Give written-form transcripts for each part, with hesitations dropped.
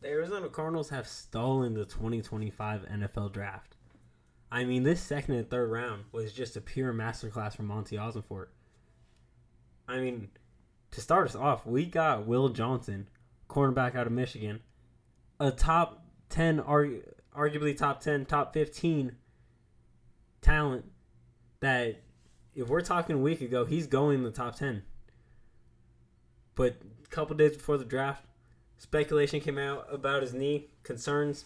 The Arizona Cardinals have stolen the 2025 NFL Draft. I mean, this second and third round was just a pure masterclass from Monty Ossenfort. I mean, to start us off, we got Will Johnson, cornerback out of Michigan, a top 10, arguably top 10, top 15 talent that, if we're talking a week ago, he's going in the top 10. But a couple days before the draft, speculation came out about his knee concerns.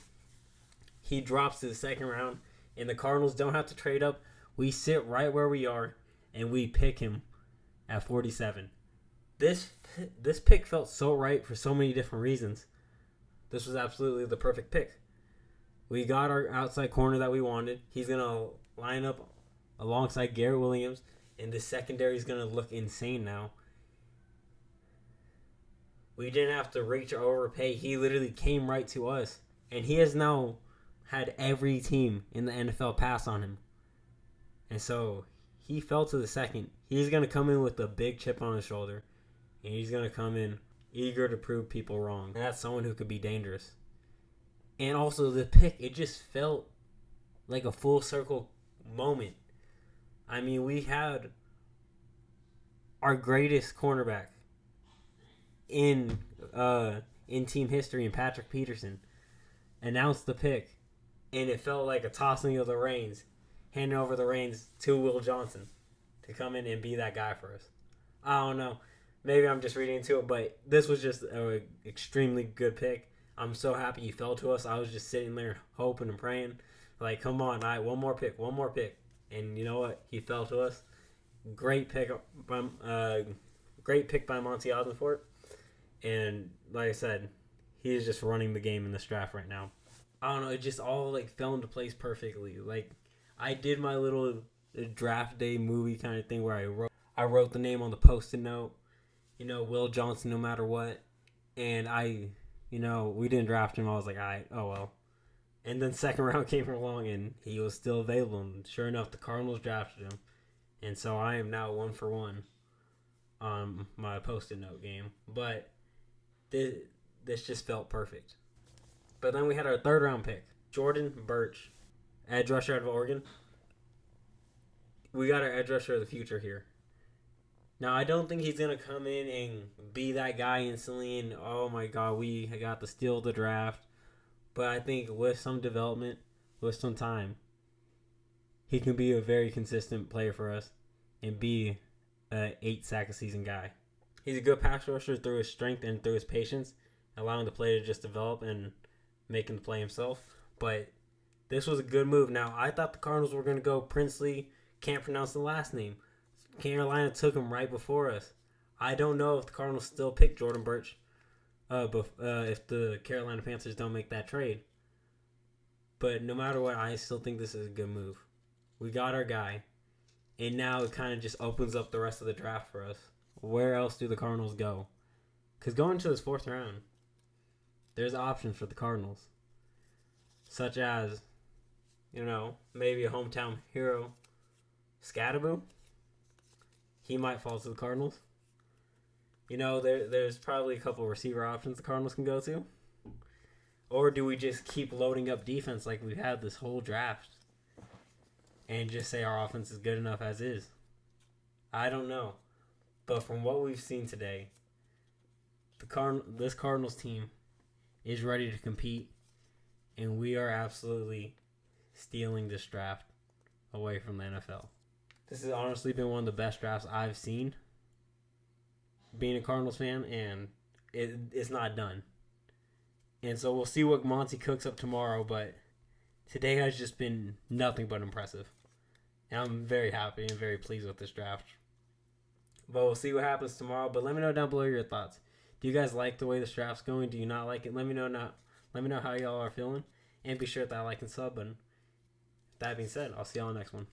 He drops to the second round, and the Cardinals don't have to trade up. We sit right where we are, and we pick him at 47. This pick felt so right for so many different reasons. This was absolutely the perfect pick. We got our outside corner that we wanted. He's going to line up alongside Garrett Williams, and the secondary is going to look insane now. We didn't have to reach or overpay. He literally came right to us. And he has now had every team in the NFL pass on him. And so he fell to the second. He's going to come in with a big chip on his shoulder. And he's going to come in eager to prove people wrong. And that's someone who could be dangerous. And also the pick, it just felt like a full circle moment. I mean, we had our greatest cornerback in team history, in Patrick Peterson, announced the pick, and it felt like a tossing of the reins, handing over the reins to Will Johnson to come in and be that guy for us. I don't know. Maybe I'm just reading into it, but this was just an extremely good pick. I'm so happy he fell to us. I was just sitting there hoping and praying, like, come on, all right, one more pick. And you know what? He fell to us. Great pick by Monty Ossenfort. And like I said, he's just running the game in this draft right now. I don't know, it just all like fell into place perfectly. Like, I did my little draft day movie kind of thing where I wrote the name on the post-it note, Will Johnson no matter what. And we didn't draft him. I was like, all right, oh well. And then second round came along and he was still available. And sure enough, the Cardinals drafted him. And so I am now 1 for 1 on my post-it note game. But this just felt perfect. But then we had our third round pick, Jordan Birch, edge rusher out of Oregon. We got our edge rusher of the future here. Now, I don't think he's going to come in and be that guy instantly and, oh my God, we got the steal of the draft. But I think with some development, with some time, he can be a very consistent player for us and be an 8-sack-a-season guy. He's a good pass rusher through his strength and through his patience, allowing the player to just develop and making the play himself. But this was a good move. Now, I thought the Cardinals were going to go Princely. Can't pronounce the last name. Carolina took him right before us. I don't know if the Cardinals still pick Jordan Birch if the Carolina Panthers don't make that trade. But no matter what, I still think this is a good move. We got our guy. And now it kind of just opens up the rest of the draft for us. Where else do the Cardinals go? Because going to this fourth round, there's options for the Cardinals. Such as, maybe a hometown hero, Scatterboo. He might fall to the Cardinals. There's probably a couple receiver options the Cardinals can go to. Or do we just keep loading up defense like we've had this whole draft and just say our offense is good enough as is? I don't know. But from what we've seen today, this Cardinals team is ready to compete, and we are absolutely stealing this draft away from the NFL. This has honestly been one of the best drafts I've seen being a Cardinals fan, and it's not done. And so we'll see what Monty cooks up tomorrow, but today has just been nothing but impressive. And I'm very happy and very pleased with this draft. But we'll see what happens tomorrow. But let me know down below your thoughts. Do you guys like the way this draft's going? Do you not like it? Let me know how y'all are feeling. And be sure to hit that like and sub button. That being said, I'll see y'all next one.